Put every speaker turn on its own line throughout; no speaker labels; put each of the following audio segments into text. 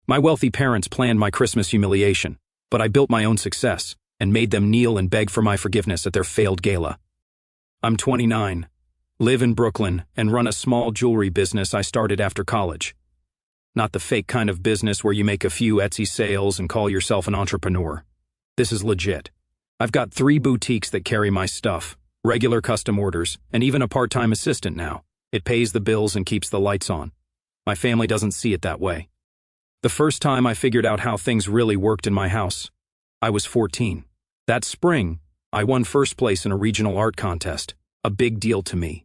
My wealthy parents planned my Christmas humiliation, but I built my own success and made them kneel and beg for my forgiveness at their failed gala. I'm 29, live in Brooklyn, and run a small jewelry business I started after college. Not the fake kind of business where you make a few Etsy sales and call yourself an entrepreneur. This is legit. I've got 3 boutiques that carry my stuff, regular custom orders, and even a part-time assistant now. It pays the bills and keeps the lights on. My family doesn't see it that way. The first time I figured out how things really worked in my house, I was 14. That spring, I won first place in a regional art contest, a big deal to me.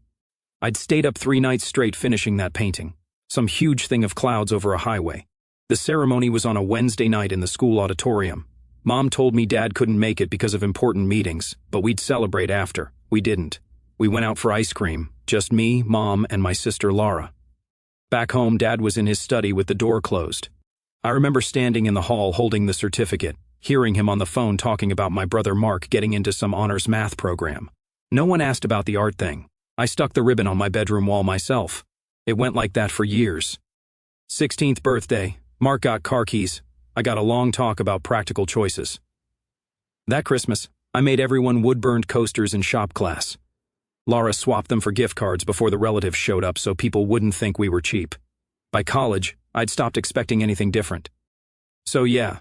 I'd stayed up 3 nights straight finishing that painting, some huge thing of clouds over a highway. The ceremony was on a Wednesday night in the school auditorium. Mom told me Dad couldn't make it because of important meetings, but we'd celebrate after. We didn't. We went out for ice cream, just me, Mom, and my sister Laura. Back home, Dad was in his study with the door closed. I remember standing in the hall holding the certificate, hearing him on the phone talking about my brother Mark getting into some honors math program. No one asked about the art thing. I stuck the ribbon on my bedroom wall myself. It went like that for years. 16th birthday, Mark got car keys. I got a long talk about practical choices. That Christmas, I made everyone wood-burned coasters in shop class. Laura swapped them for gift cards before the relatives showed up so people wouldn't think we were cheap. By college, I'd stopped expecting anything different. So yeah,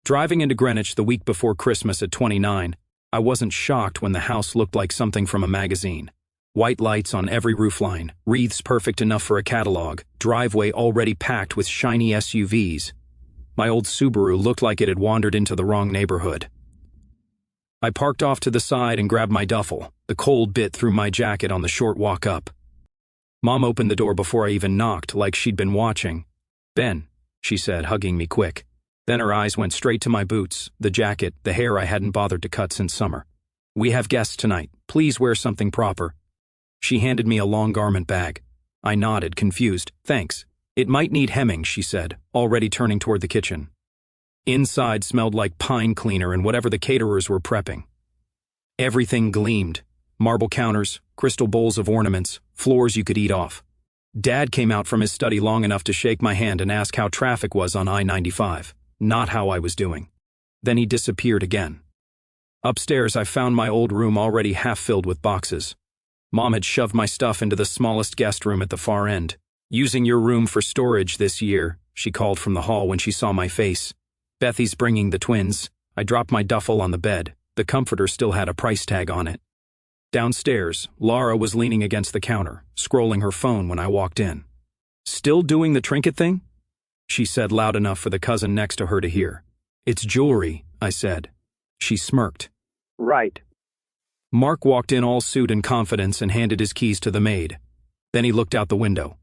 driving into Greenwich the week before Christmas at 29, I wasn't shocked when the house looked like something from a magazine. White lights on every roofline, wreaths perfect enough for a catalog, driveway already packed with shiny SUVs. My old Subaru looked like it had wandered into the wrong neighborhood. I parked off to the side and grabbed my duffel. The cold bit through my jacket on the short walk up. Mom opened the door before I even knocked, like she'd been watching. "Ben," she said, hugging me quick. Then her eyes went straight to my boots, the jacket, the hair I hadn't bothered to cut since summer. "We have guests tonight. Please wear something proper." She handed me a long garment bag. I nodded, confused. "Thanks. It might need hemming," she said, already turning toward the kitchen. Inside smelled like pine cleaner and whatever the caterers were prepping. Everything gleamed. Marble counters, crystal bowls of ornaments, floors you could eat off. Dad came out from his study long enough to shake my hand and ask how traffic was on I-95, not how I was doing. Then he disappeared again. Upstairs, I found my old room already half filled with boxes. Mom had shoved my stuff into the smallest guest room at the far end. "Using your room for storage this year," she called from the hall when she saw my face. "Bethy's bringing the twins." I dropped my duffel on the bed. The comforter still had a price tag on it. Downstairs, Laura was leaning against the counter, scrolling her phone when I walked in. "Still doing the trinket thing?" she said loud enough for the cousin next to her to hear. "It's jewelry," I said. She smirked.
"Right."
Mark walked in all suit and confidence and handed his keys to the maid. Then he looked out the window.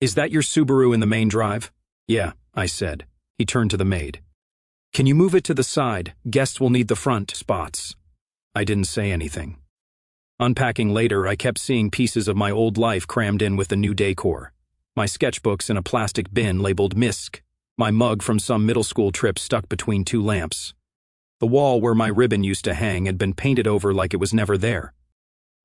"Is that your Subaru in the main drive?" "Yeah," I said. He turned to the maid. "Can you move it to the side? Guests will need the front spots." I didn't say anything. Unpacking later, I kept seeing pieces of my old life crammed in with the new decor. My sketchbooks in a plastic bin labeled MISC. My mug from some middle school trip stuck between 2 lamps. The wall where my ribbon used to hang had been painted over like it was never there.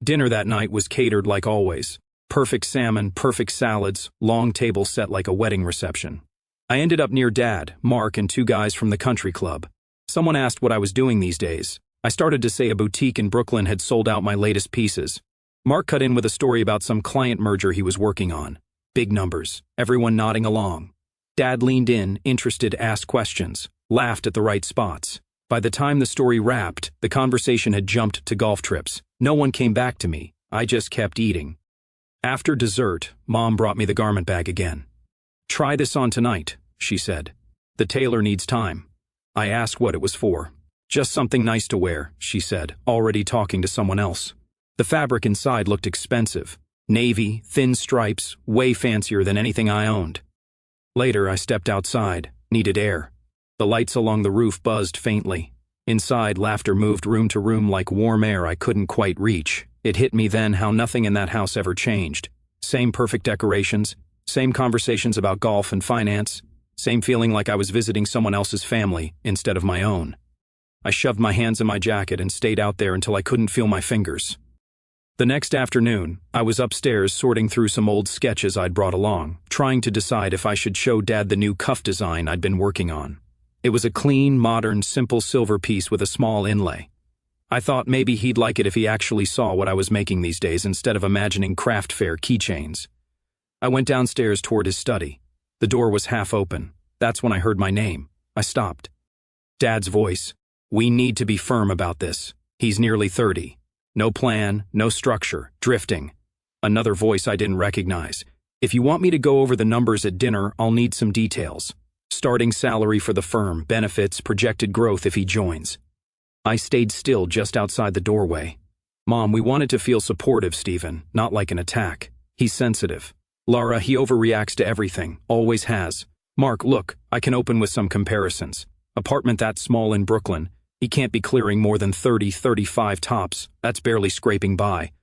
Dinner that night was catered like always. Perfect salmon, perfect salads, long table set like a wedding reception. I ended up near Dad, Mark, and 2 guys from the country club. Someone asked what I was doing these days. I started to say a boutique in Brooklyn had sold out my latest pieces. Mark cut in with a story about some client merger he was working on. Big numbers, everyone nodding along. Dad leaned in, interested, asked questions, laughed at the right spots. By the time the story wrapped, the conversation had jumped to golf trips. No one came back to me. I just kept eating. After dessert, Mom brought me the garment bag again. "Try this on tonight," she said. "The tailor needs time." I asked what it was for. "Just something nice to wear," she said, already talking to someone else. The fabric inside looked expensive. Navy, thin stripes, way fancier than anything I owned. Later, I stepped outside, needed air. The lights along the roof buzzed faintly. Inside, laughter moved room to room like warm air I couldn't quite reach. It hit me then how nothing in that house ever changed. Same perfect decorations, same conversations about golf and finance, same feeling like I was visiting someone else's family instead of my own. I shoved my hands in my jacket and stayed out there until I couldn't feel my fingers. The next afternoon, I was upstairs sorting through some old sketches I'd brought along, trying to decide if I should show Dad the new cuff design I'd been working on. It was a clean, modern, simple silver piece with a small inlay. I thought maybe he'd like it if he actually saw what I was making these days instead of imagining craft fair keychains. I went downstairs toward his study. The door was half open. That's when I heard my name. I stopped. Dad's voice. "We need to be firm about this. He's nearly 30. No plan, no structure, drifting." Another voice I didn't recognize. "If you want me to go over the numbers at dinner, I'll need some details. Starting salary for the firm, benefits, projected growth if he joins." I stayed still just outside the doorway. "Mom, we wanted to feel supportive, Stephen, not like an attack. He's sensitive. Laura, he overreacts to everything, always has. Mark, look, I can open with some comparisons. Apartment that small in Brooklyn. He can't be clearing more than 30, 35 tops. That's barely scraping by.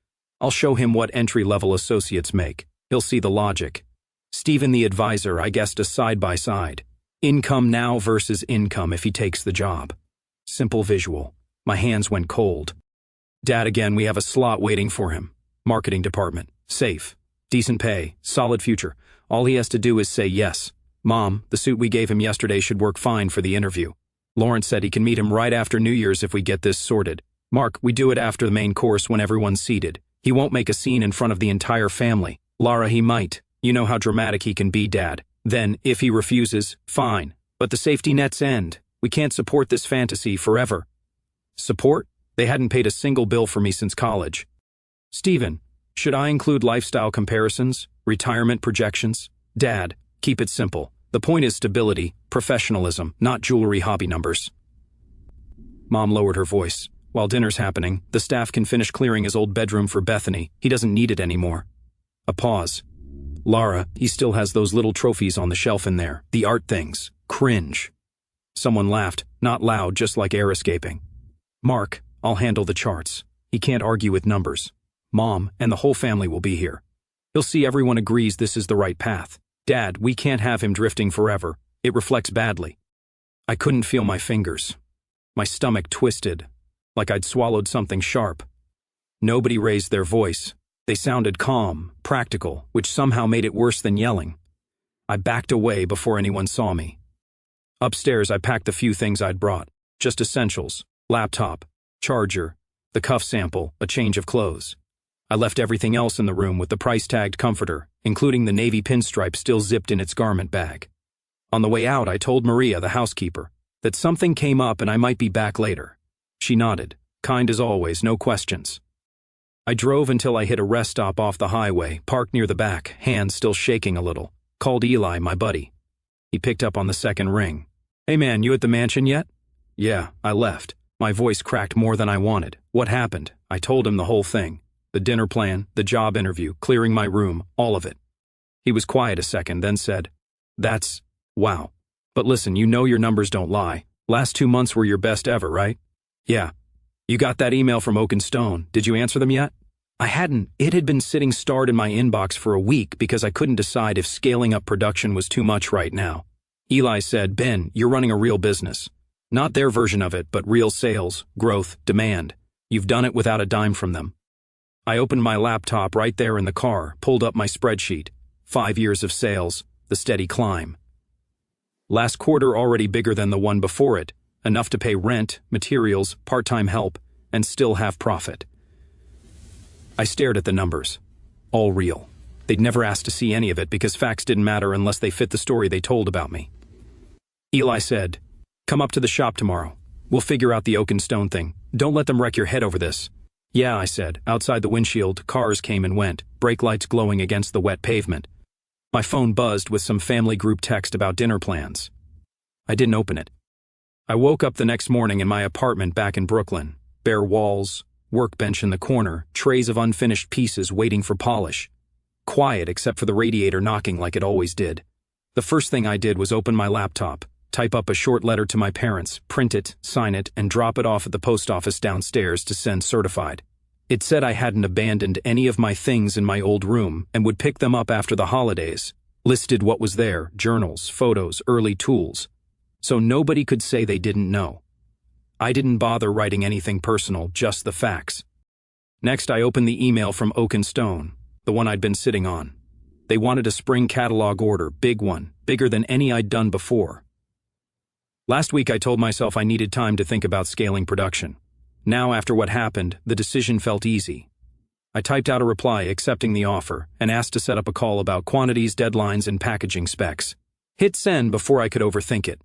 I'll show him what entry-level associates make. He'll see the logic. Stephen the advisor, I guessed a side-by-side. Income now versus income if he takes the job." Simple visual. My hands went cold. "Dad, again, we have a slot waiting for him. Marketing department. Safe. Decent pay. Solid future. All he has to do is say yes. Mom, the suit we gave him yesterday should work fine for the interview. Lawrence said he can meet him right after New Year's if we get this sorted. Mark, we do it after the main course when everyone's seated. He won't make a scene in front of the entire family. Laura, he might. You know how dramatic he can be, Dad. Then, if he refuses, fine. But the safety nets end. We can't support this fantasy forever." Support? They hadn't paid a single bill for me since college. "Stephen, should I include lifestyle comparisons, retirement projections?" "Dad, keep it simple. The point is stability, professionalism, not jewelry hobby numbers." Mom lowered her voice. "While dinner's happening, the staff can finish clearing his old bedroom for Bethany. He doesn't need it anymore." A pause. "Laura, he still has those little trophies on the shelf in there. The art things. Cringe." Someone laughed, not loud, just like air escaping. "Mark, I'll handle the charts. He can't argue with numbers. Mom and the whole family will be here. He'll see everyone agrees this is the right path. Dad, we can't have him drifting forever. It reflects badly." I couldn't feel my fingers. My stomach twisted, like I'd swallowed something sharp. Nobody raised their voice. They sounded calm, practical, which somehow made it worse than yelling. I backed away before anyone saw me. Upstairs, I packed the few things I'd brought. Just essentials: laptop, charger, the cuff sample, a change of clothes. I left everything else in the room with the price-tagged comforter, including the navy pinstripe still zipped in its garment bag. On the way out, I told Maria, the housekeeper, that something came up and I might be back later. She nodded, kind as always, no questions. I drove until I hit a rest stop off the highway, parked near the back, hands still shaking a little. Called Eli, my buddy. He picked up on the second ring. "Hey man, you at the mansion yet?" "Yeah, I left." My voice cracked more than I wanted. "What happened?" I told him the whole thing. The dinner plan, the job interview, clearing my room, all of it. He was quiet a second, then said, "That's... wow. But listen, you know your numbers don't lie. Last 2 months were your best ever, right?" "Yeah." "You got that email from Oak and Stone. Did you answer them yet?" I hadn't. It had been sitting starred in my inbox for a week because I couldn't decide if scaling up production was too much right now. Eli said, "Ben, you're running a real business. Not their version of it, but real sales, growth, demand. You've done it without a dime from them." I opened my laptop right there in the car, pulled up my spreadsheet. 5 years of sales, the steady climb. Last quarter already bigger than the one before it, enough to pay rent, materials, part-time help, and still have profit. I stared at the numbers. All real. They'd never asked to see any of it because facts didn't matter unless they fit the story they told about me. Eli said, "Come up to the shop tomorrow. We'll figure out the Oak and Stone thing. Don't let them wreck your head over this." "Yeah," I said. Outside the windshield, cars came and went, brake lights glowing against the wet pavement. My phone buzzed with some family group text about dinner plans. I didn't open it. I woke up the next morning in my apartment back in Brooklyn. Bare walls, workbench in the corner, trays of unfinished pieces waiting for polish. Quiet except for the radiator knocking like it always did. The first thing I did was open my laptop, type up a short letter to my parents, print it, sign it, and drop it off at the post office downstairs to send certified. It said I hadn't abandoned any of my things in my old room and would pick them up after the holidays. Listed what was there: journals, photos, early tools. So nobody could say they didn't know. I didn't bother writing anything personal, just the facts. Next, I opened the email from Oak and Stone, the one I'd been sitting on. They wanted a spring catalog order, big one, bigger than any I'd done before. Last week I told myself I needed time to think about scaling production. Now, after what happened, the decision felt easy. I typed out a reply accepting the offer and asked to set up a call about quantities, deadlines, and packaging specs. Hit send before I could overthink it.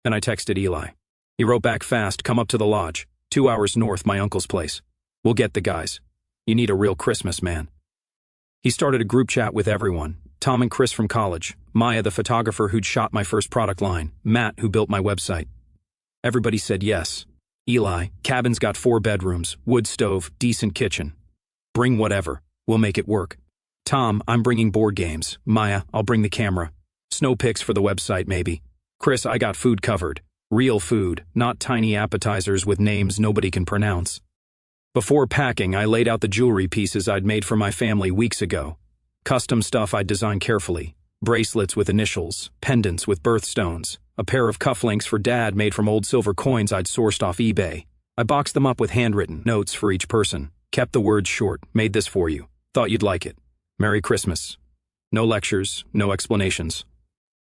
Then I texted Eli. He wrote back fast, come up to the lodge, 2 hours north, my uncle's place. We'll get the guys. You need a real Christmas, man. He started a group chat with everyone. Tom and Chris from college, Maya the photographer who'd shot my first product line, Matt who built my website. Everybody said yes. Eli, cabin's got 4 bedrooms, wood stove, decent kitchen. Bring whatever, we'll make it work. Tom, I'm bringing board games. Maya, I'll bring the camera. Snow pics for the website maybe. Chris, I got food covered. Real food, not tiny appetizers with names nobody can pronounce. Before packing, I laid out the jewelry pieces I'd made for my family weeks ago. Custom stuff I'd designed carefully. Bracelets with initials, pendants with birthstones, a pair of cufflinks for Dad made from old silver coins I'd sourced off eBay. I boxed them up with handwritten notes for each person. Kept the words short, made this for you. Thought you'd like it. Merry Christmas. No lectures, no explanations.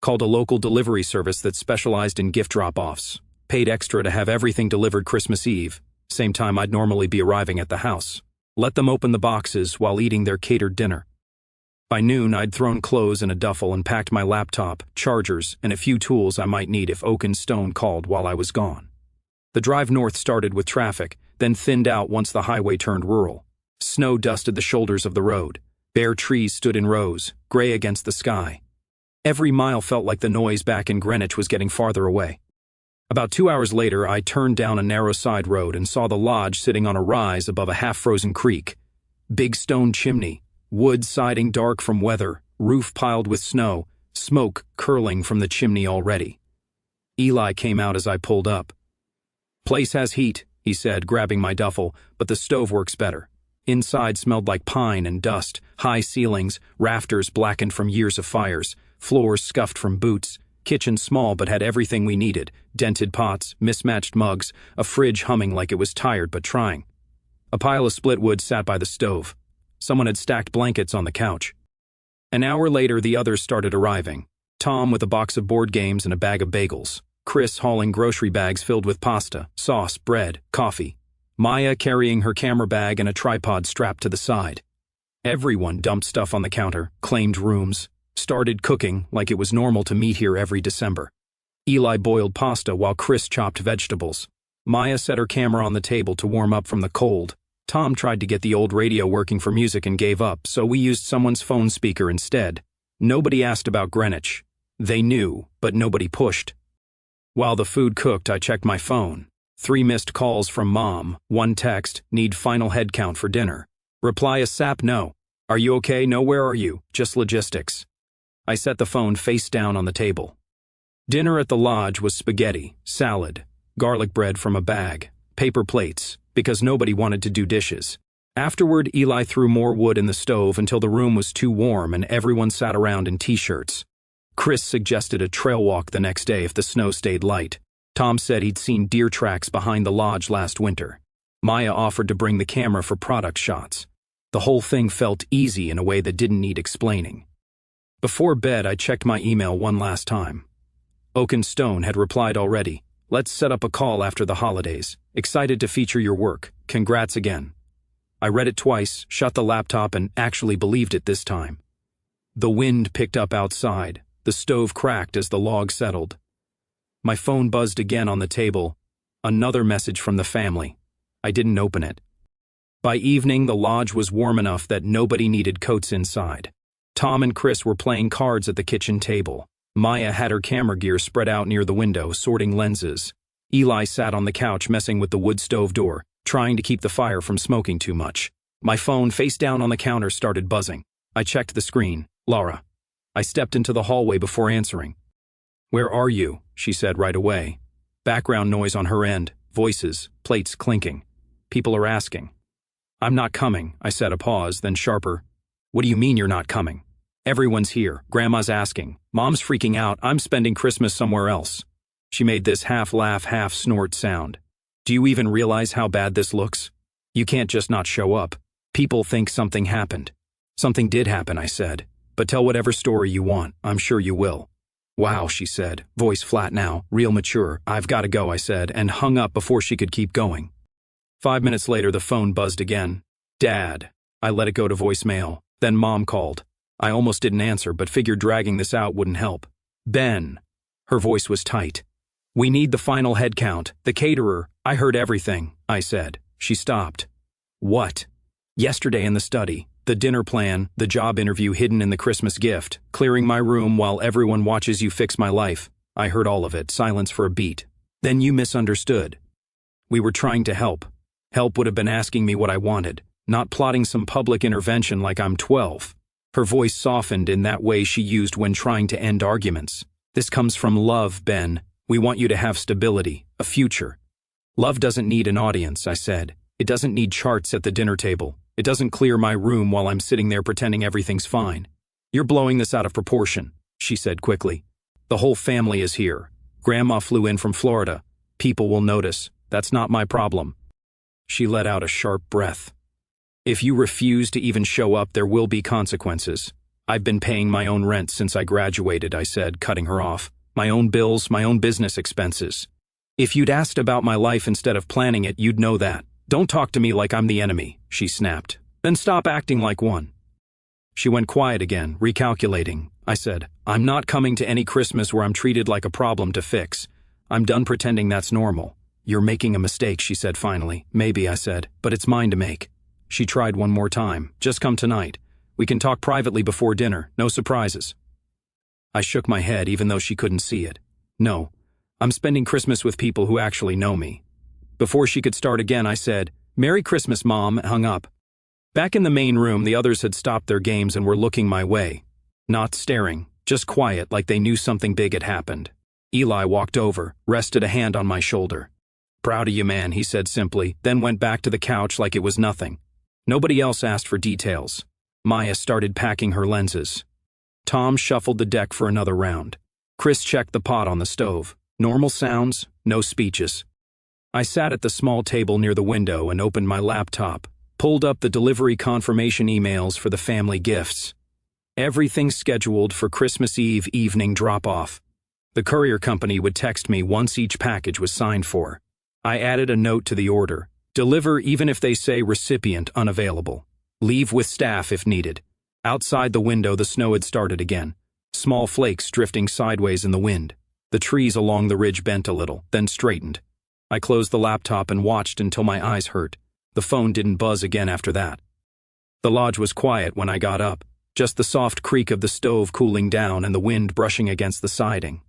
Called a local delivery service that specialized in gift drop-offs. Paid extra to have everything delivered Christmas Eve. Same time I'd normally be arriving at the house. Let them open the boxes while eating their catered dinner. By noon, I'd thrown clothes in a duffel and packed my laptop, chargers, and a few tools I might need if Oak and Stone called while I was gone. The drive north started with traffic, then thinned out once the highway turned rural. Snow dusted the shoulders of the road. Bare trees stood in rows, gray against the sky. Every mile felt like the noise back in Greenwich was getting farther away. About 2 hours later, I turned down a narrow side road and saw the lodge sitting on a rise above a half-frozen creek. Big stone chimney, wood siding dark from weather, roof piled with snow, smoke curling from the chimney already. Eli came out as I pulled up. Place has heat, he said, grabbing my duffel, but the stove works better. Inside smelled like pine and dust, high ceilings, rafters blackened from years of fires, floors scuffed from boots. Kitchen small but had everything we needed, dented pots, mismatched mugs, a fridge humming like it was tired but trying. A pile of split wood sat by the stove. Someone had stacked blankets on the couch. An hour later, the others started arriving. Tom with a box of board games and a bag of bagels. Chris hauling grocery bags filled with pasta, sauce, bread, coffee. Maya carrying her camera bag and a tripod strapped to the side. Everyone dumped stuff on the counter, claimed rooms. Started cooking like it was normal to meet here every December. Eli boiled pasta while Chris chopped vegetables. Maya set her camera on the table to warm up from the cold. Tom tried to get the old radio working for music and gave up, so we used someone's phone speaker instead. Nobody asked about Greenwich. They knew, but nobody pushed. While the food cooked, I checked my phone. 3 missed calls from Mom, 1 text, need final head count for dinner. Reply ASAP no. Are you okay? No, where are you? Just logistics. I set the phone face down on the table. Dinner at the lodge was spaghetti, salad, garlic bread from a bag, paper plates, because nobody wanted to do dishes. Afterward, Eli threw more wood in the stove until the room was too warm and everyone sat around in t-shirts. Chris suggested a trail walk the next day if the snow stayed light. Tom said he'd seen deer tracks behind the lodge last winter. Maya offered to bring the camera for product shots. The whole thing felt easy in a way that didn't need explaining. Before bed, I checked my email one last time. Oak and Stone had replied already. Let's set up a call after the holidays. Excited to feature your work. Congrats again. I read it twice, shut the laptop, and actually believed it this time. The wind picked up outside. The stove cracked as the log settled. My phone buzzed again on the table. Another message from the family. I didn't open it. By evening, the lodge was warm enough that nobody needed coats inside. Tom and Chris were playing cards at the kitchen table. Maya had her camera gear spread out near the window, sorting lenses. Eli sat on the couch messing with the wood stove door, trying to keep the fire from smoking too much. My phone, face down on the counter, started buzzing. I checked the screen. Laura. I stepped into the hallway before answering. Where are you? She said right away. Background noise on her end, voices, plates clinking. People are asking. I'm not coming, I said, a pause, then sharper. What do you mean you're not coming? Everyone's here. Grandma's asking. Mom's freaking out. I'm spending Christmas somewhere else. She made this half-laugh, half-snort sound. Do you even realize how bad this looks? You can't just not show up. People think something happened. Something did happen, I said. But tell whatever story you want. I'm sure you will. Wow, she said, voice flat now, real mature. I've got to go, I said, and hung up before she could keep going. 5 minutes later, the phone buzzed again. Dad. I let it go to voicemail. Then Mom called. I almost didn't answer, but figured dragging this out wouldn't help. Ben. Her voice was tight. We need the final head count. The caterer. I heard everything, I said. She stopped. What? Yesterday in the study. The dinner plan, the job interview hidden in the Christmas gift, clearing my room while everyone watches you fix my life. I heard all of it, silence for a beat. Then you misunderstood. We were trying to help. Help would have been asking me what I wanted, not plotting some public intervention like I'm 12. Her voice softened in that way she used when trying to end arguments. This comes from love, Ben. We want you to have stability, a future. Love doesn't need an audience, I said. It doesn't need charts at the dinner table. It doesn't clear my room while I'm sitting there pretending everything's fine. You're blowing this out of proportion, she said quickly. The whole family is here. Grandma flew in from Florida. People will notice. That's not my problem. She let out a sharp breath. If you refuse to even show up, there will be consequences. I've been paying my own rent since I graduated, I said, cutting her off. My own bills, my own business expenses. If you'd asked about my life instead of planning it, you'd know that. Don't talk to me like I'm the enemy, she snapped. Then stop acting like one. She went quiet again, recalculating. I said, I'm not coming to any Christmas where I'm treated like a problem to fix. I'm done pretending that's normal. You're making a mistake, she said finally. Maybe, I said, but it's mine to make. She tried one more time. Just come tonight. We can talk privately before dinner. No surprises. I shook my head even though she couldn't see it. No, I'm spending Christmas with people who actually know me. Before she could start again, I said, Merry Christmas, Mom, and hung up. Back in the main room, the others had stopped their games and were looking my way. Not staring, just quiet like they knew something big had happened. Eli walked over, rested a hand on my shoulder. Proud of you, man, he said simply, then went back to the couch like it was nothing. Nobody else asked for details. Maya started packing her lenses. Tom shuffled the deck for another round. Chris checked the pot on the stove. Normal sounds, no speeches. I sat at the small table near the window and opened my laptop, pulled up the delivery confirmation emails for the family gifts. Everything scheduled for Christmas Eve evening drop-off. The courier company would text me once each package was signed for. I added a note to the order. Deliver even if they say recipient unavailable. Leave with staff if needed. Outside the window, the snow had started again. Small flakes drifting sideways in the wind. The trees along the ridge bent a little, then straightened. I closed the laptop and watched until my eyes hurt. The phone didn't buzz again after that. The lodge was quiet when I got up, just the soft creak of the stove cooling down and the wind brushing against the siding.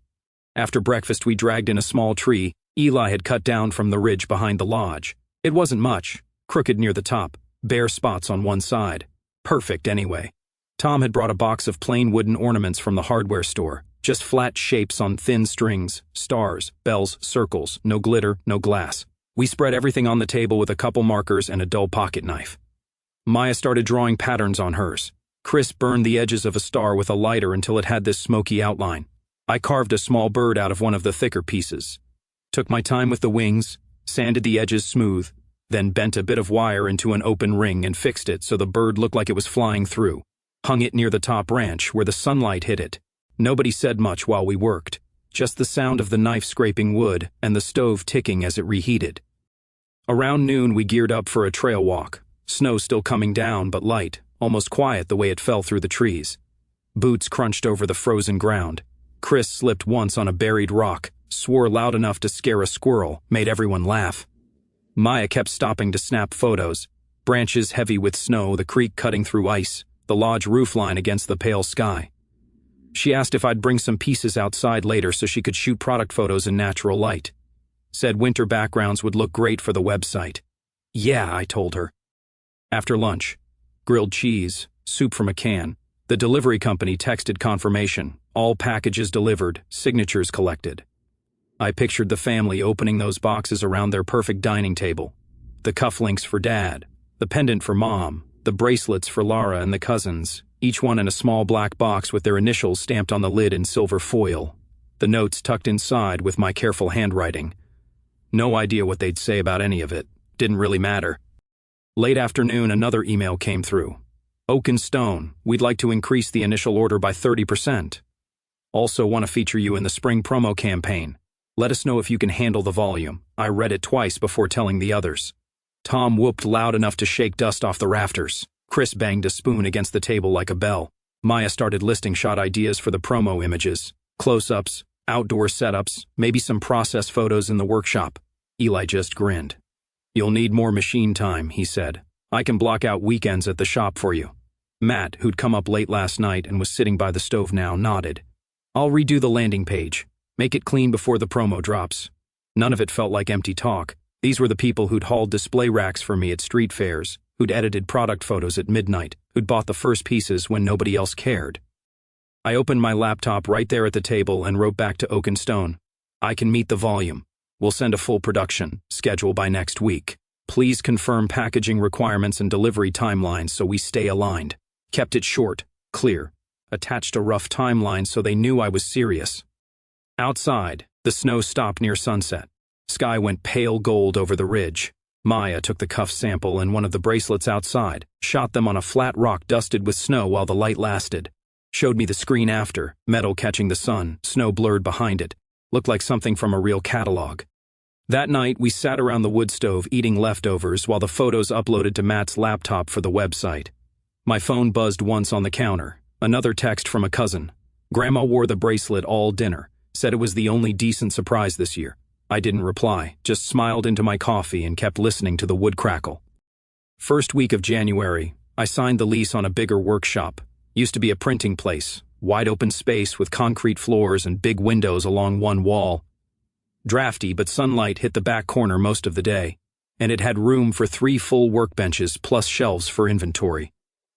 After breakfast, we dragged in a small tree Eli had cut down from the ridge behind the lodge. It wasn't much, crooked near the top, bare spots on one side. Perfect anyway. Tom had brought a box of plain wooden ornaments from the hardware store. Just flat shapes on thin strings, stars, bells, circles, no glitter, no glass. We spread everything on the table with a couple markers and a dull pocket knife. Maya started drawing patterns on hers. Chris burned the edges of a star with a lighter until it had this smoky outline. I carved a small bird out of one of the thicker pieces. Took my time with the wings, sanded the edges smooth, then bent a bit of wire into an open ring and fixed it so the bird looked like it was flying through. Hung it near the top branch where the sunlight hit it. Nobody said much while we worked, just the sound of the knife scraping wood and the stove ticking as it reheated. Around noon, we geared up for a trail walk. Snow still coming down, but light, almost quiet the way it fell through the trees. Boots crunched over the frozen ground. Chris slipped once on a buried rock, swore loud enough to scare a squirrel, made everyone laugh. Maya kept stopping to snap photos. Branches heavy with snow, the creek cutting through ice, the lodge roofline against the pale sky. She asked if I'd bring some pieces outside later so she could shoot product photos in natural light. Said winter backgrounds would look great for the website. Yeah, I told her. After lunch, grilled cheese, soup from a can. The delivery company texted confirmation. All packages delivered, signatures collected. I pictured the family opening those boxes around their perfect dining table. The cufflinks for Dad, the pendant for Mom, the bracelets for Lara and the cousins, each one in a small black box with their initials stamped on the lid in silver foil. The notes tucked inside with my careful handwriting. No idea what they'd say about any of it. Didn't really matter. Late afternoon, another email came through. Oak and Stone, we'd like to increase the initial order by 30%. Also want to feature you in the spring promo campaign. Let us know if you can handle the volume. I read it twice before telling the others. Tom whooped loud enough to shake dust off the rafters. Chris banged a spoon against the table like a bell. Maya started listing shot ideas for the promo images. Close-ups, outdoor setups, maybe some process photos in the workshop. Eli just grinned. You'll need more machine time, he said. I can block out weekends at the shop for you. Matt, who'd come up late last night and was sitting by the stove now, nodded. I'll redo the landing page. Make it clean before the promo drops. None of it felt like empty talk. These were the people who'd hauled display racks for me at street fairs, who'd edited product photos at midnight, who'd bought the first pieces when nobody else cared. I opened my laptop right there at the table and wrote back to Oak and Stone. I can meet the volume. We'll send a full production schedule by next week. Please confirm packaging requirements and delivery timelines so we stay aligned. Kept it short, clear. Attached a rough timeline so they knew I was serious. Outside, the snow stopped near sunset. Sky went pale gold over the ridge. Maya took the cuff sample and one of the bracelets outside, shot them on a flat rock dusted with snow while the light lasted. Showed me the screen after, metal catching the sun, snow blurred behind it. Looked like something from a real catalog. That night, we sat around the wood stove eating leftovers while the photos uploaded to Matt's laptop for the website. My phone buzzed once on the counter. Another text from a cousin. Grandma wore the bracelet all dinner. Said it was the only decent surprise this year. I didn't reply, just smiled into my coffee and kept listening to the wood crackle. First week of January, I signed the lease on a bigger workshop. Used to be a printing place, wide open space with concrete floors and big windows along one wall. Drafty, but sunlight hit the back corner most of the day, and it had room for 3 full workbenches plus shelves for inventory.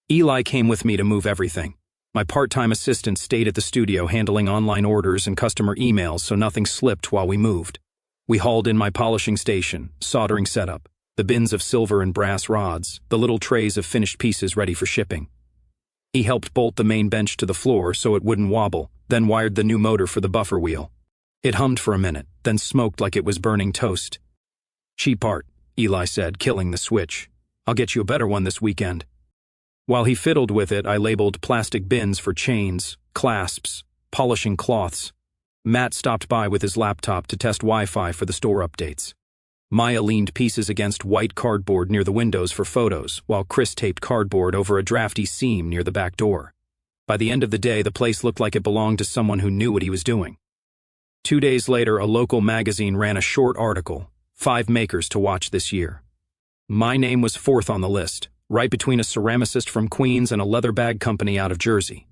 Eli came with me to move everything. My part-time assistant stayed at the studio handling online orders and customer emails so nothing slipped while we moved. We hauled in my polishing station, soldering setup, the bins of silver and brass rods, the little trays of finished pieces ready for shipping. He helped bolt the main bench to the floor so it wouldn't wobble, then wired the new motor for the buffer wheel. It hummed for a minute, then smoked like it was burning toast. Cheap part, Eli said, killing the switch. I'll get you a better one this weekend. While he fiddled with it, I labeled plastic bins for chains, clasps, polishing cloths. Matt stopped by with his laptop to test Wi-Fi for the store updates. Maya leaned pieces against white cardboard near the windows for photos, while Chris taped cardboard over a drafty seam near the back door. By the end of the day, the place looked like it belonged to someone who knew what he was doing. 2 days later, a local magazine ran a short article, 5 makers to watch this year. My name was 4th on the list, right between a ceramicist from Queens and a leather bag company out of Jersey.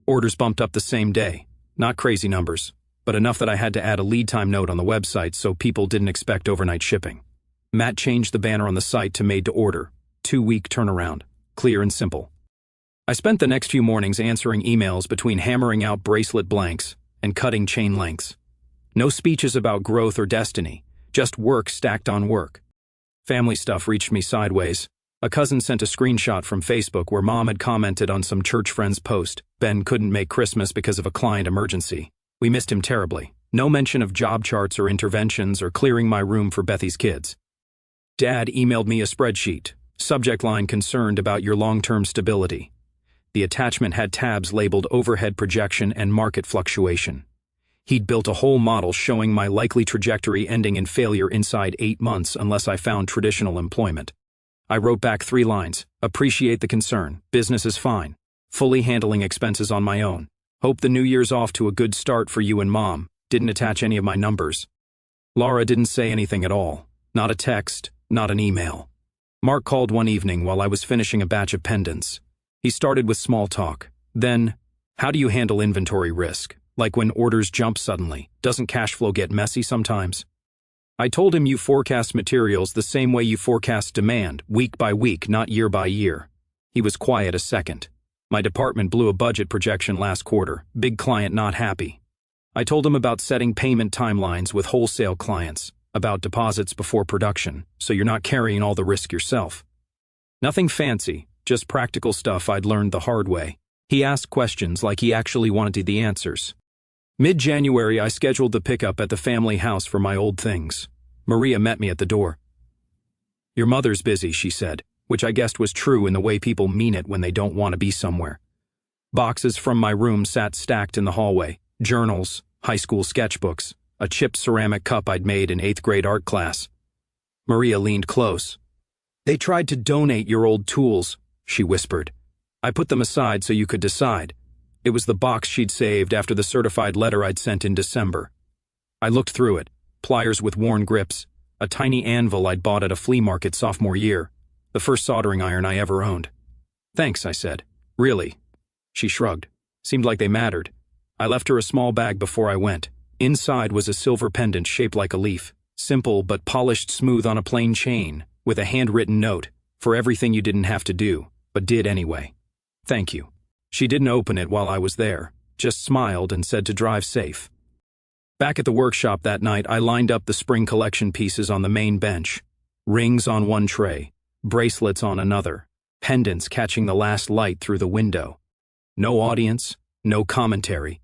Orders bumped up the same day. Not crazy numbers, but enough that I had to add a lead time note on the website so people didn't expect overnight shipping. Matt changed the banner on the site to made to order. 2-week turnaround. Clear and simple. I spent the next few mornings answering emails between hammering out bracelet blanks and cutting chain lengths. No speeches about growth or destiny, just work stacked on work. Family stuff reached me sideways. A cousin sent a screenshot from Facebook where Mom had commented on some church friend's post. Ben couldn't make Christmas because of a client emergency. We missed him terribly. No mention of job charts or interventions or clearing my room for Bethy's kids. Dad emailed me a spreadsheet. Subject line concerned about your long-term stability. The attachment had tabs labeled overhead projection and market fluctuation. He'd built a whole model showing my likely trajectory ending in failure inside 8 months unless I found traditional employment. I wrote back 3 lines. Appreciate the concern. Business is fine. Fully handling expenses on my own. Hope the new year's off to a good start for you and Mom. Didn't attach any of my numbers. Laura didn't say anything at all. Not a text, not an email. Mark called one evening while I was finishing a batch of pendants. He started with small talk. Then, how do you handle inventory risk? Like when orders jump suddenly, doesn't cash flow get messy sometimes? I told him you forecast materials the same way you forecast demand, week by week, not year by year. He was quiet a second. My department blew a budget projection last quarter, big client not happy. I told him about setting payment timelines with wholesale clients, about deposits before production, so you're not carrying all the risk yourself. Nothing fancy, just practical stuff I'd learned the hard way. He asked questions like he actually wanted the answers. Mid-January, I scheduled the pickup at the family house for my old things. Maria met me at the door. Your mother's busy, she said. which I guessed was true in the way people mean it when they don't want to be somewhere. Boxes from my room sat stacked in the hallway, journals, high school sketchbooks, a chipped ceramic cup I'd made in 8th grade art class. Maria leaned close. "They tried to donate your old tools," she whispered. "I put them aside so you could decide." It was the box she'd saved after the certified letter I'd sent in December. I looked through it, pliers with worn grips, a tiny anvil I'd bought at a flea market sophomore year, the first soldering iron I ever owned. "Thanks," I said. "Really?" She shrugged. Seemed like they mattered. I left her a small bag before I went. Inside was a silver pendant shaped like a leaf, simple but polished smooth on a plain chain, with a handwritten note, "For everything you didn't have to do, but did anyway. Thank you." She didn't open it while I was there, just smiled and said to drive safe. Back at the workshop that night, I lined up the spring collection pieces on the main bench. Rings on one tray, bracelets on another, pendants catching the last light through the window. No audience, no commentary.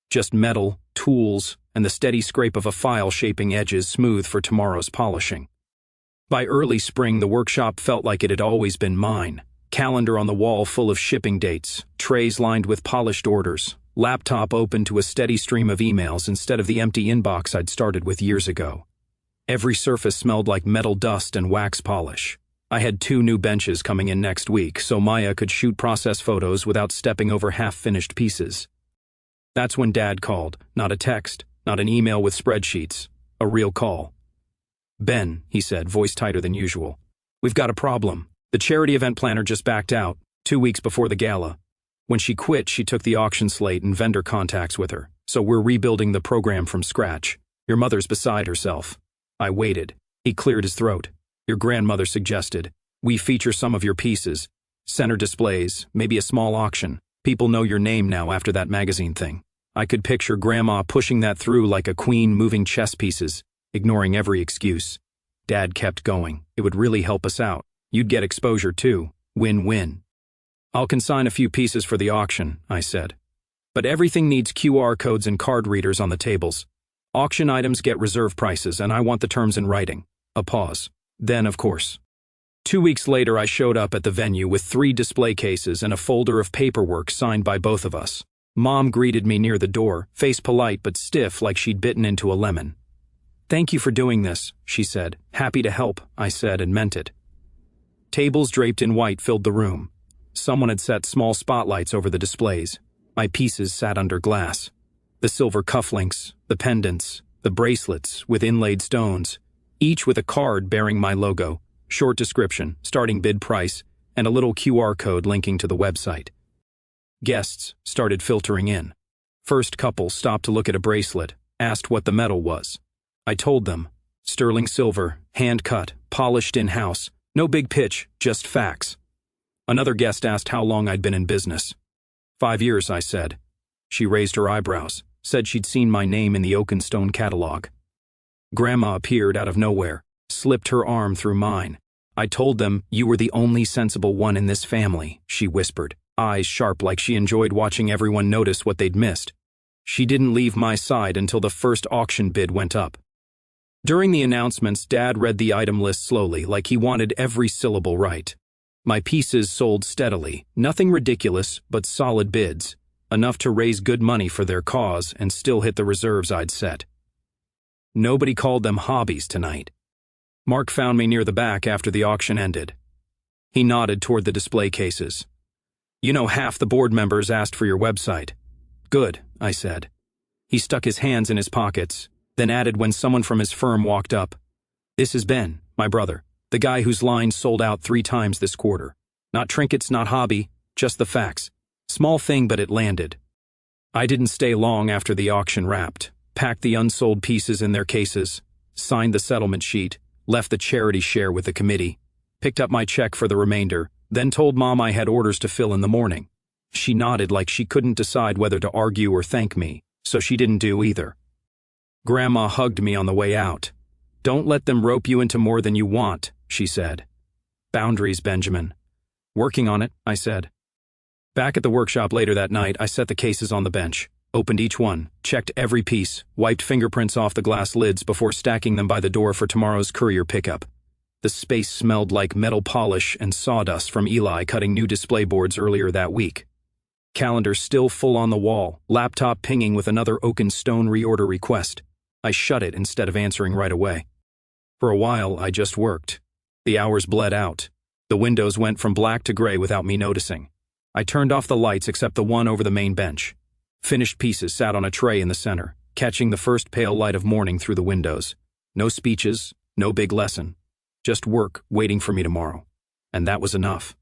Just metal, tools, and the steady scrape of a file shaping edges smooth for tomorrow's polishing. By early spring, the workshop felt like it had always been mine. Calendar on the wall full of shipping dates, trays lined with polished orders, laptop open to a steady stream of emails instead of the empty inbox I'd started with years ago. Every surface smelled like metal dust and wax polish. I had 2 new benches coming in next week, so Maya could shoot process photos without stepping over half-finished pieces. That's when Dad called, not a text, not an email with spreadsheets, a real call. "Ben," he said, voice tighter than usual, "we've got a problem. The charity event planner just backed out, 2 weeks before the gala. When she quit, she took the auction slate and vendor contacts with her, so we're rebuilding the program from scratch. Your mother's beside herself." I waited. He cleared his throat. "Your grandmother suggested we feature some of your pieces, center displays, maybe a small auction. People know your name now after that magazine thing." I could picture Grandma pushing that through like a queen moving chess pieces, ignoring every excuse. Dad kept going. "It would really help us out. You'd get exposure too. Win-win." "I'll consign a few pieces for the auction," I said. "But everything needs QR codes and card readers on the tables. Auction items get reserve prices, and I want the terms in writing." A pause. "Then, of course." 2 weeks later, I showed up at the venue with 3 display cases and a folder of paperwork signed by both of us. Mom greeted me near the door, face polite but stiff like she'd bitten into a lemon. "Thank you for doing this," she said. "Happy to help," I said, and meant it. Tables draped in white filled the room. Someone had set small spotlights over the displays. My pieces sat under glass. The silver cufflinks, the pendants, the bracelets with inlaid stones, each with a card bearing my logo, short description, starting bid price, and a little QR code linking to the website. Guests started filtering in. First couple stopped to look at a bracelet, asked what the metal was. I told them, sterling silver, hand-cut, polished in-house, no big pitch, just facts. Another guest asked how long I'd been in business. 5 years, I said. She raised her eyebrows, said she'd seen my name in the Oakenstone catalog. Grandma appeared out of nowhere, slipped her arm through mine. I told them, "You were the only sensible one in this family," she whispered, eyes sharp like she enjoyed watching everyone notice what they'd missed. She didn't leave my side until the first auction bid went up. During the announcements, Dad read the item list slowly, like he wanted every syllable right. My pieces sold steadily, nothing ridiculous, but solid bids, enough to raise good money for their cause and still hit the reserves I'd set. Nobody called them hobbies tonight. Mark found me near the back after the auction ended. He nodded toward the display cases. "You know, half the board members asked for your website." "Good," I said. He stuck his hands in his pockets, then added when someone from his firm walked up, "This is Ben, my brother, the guy whose line sold out 3 times this quarter. Not trinkets, not hobby, just the facts. Small thing, but it landed." I didn't stay long after the auction wrapped, packed the unsold pieces in their cases, signed the settlement sheet, left the charity share with the committee, picked up my check for the remainder, then told Mom I had orders to fill in the morning. She nodded like she couldn't decide whether to argue or thank me, so she didn't do either. Grandma hugged me on the way out. "Don't let them rope you into more than you want," she said. "Boundaries, Benjamin." "Working on it," I said. Back at the workshop later that night, I set the cases on the bench, opened each one, checked every piece, wiped fingerprints off the glass lids before stacking them by the door for tomorrow's courier pickup. The The space smelled like metal polish and sawdust from Eli cutting new display boards earlier that week. Calendar still full on the wall, laptop pinging with another Oaken Stone reorder request. I shut it instead of answering right away. For a while, I just worked. The hours bled out. The windows went from black to gray without me noticing. I turned off the lights except the one over the main bench. Finished pieces sat on a tray in the center, catching the first pale light of morning through the windows. No speeches, no big lesson. Just work waiting for me tomorrow. And that was enough.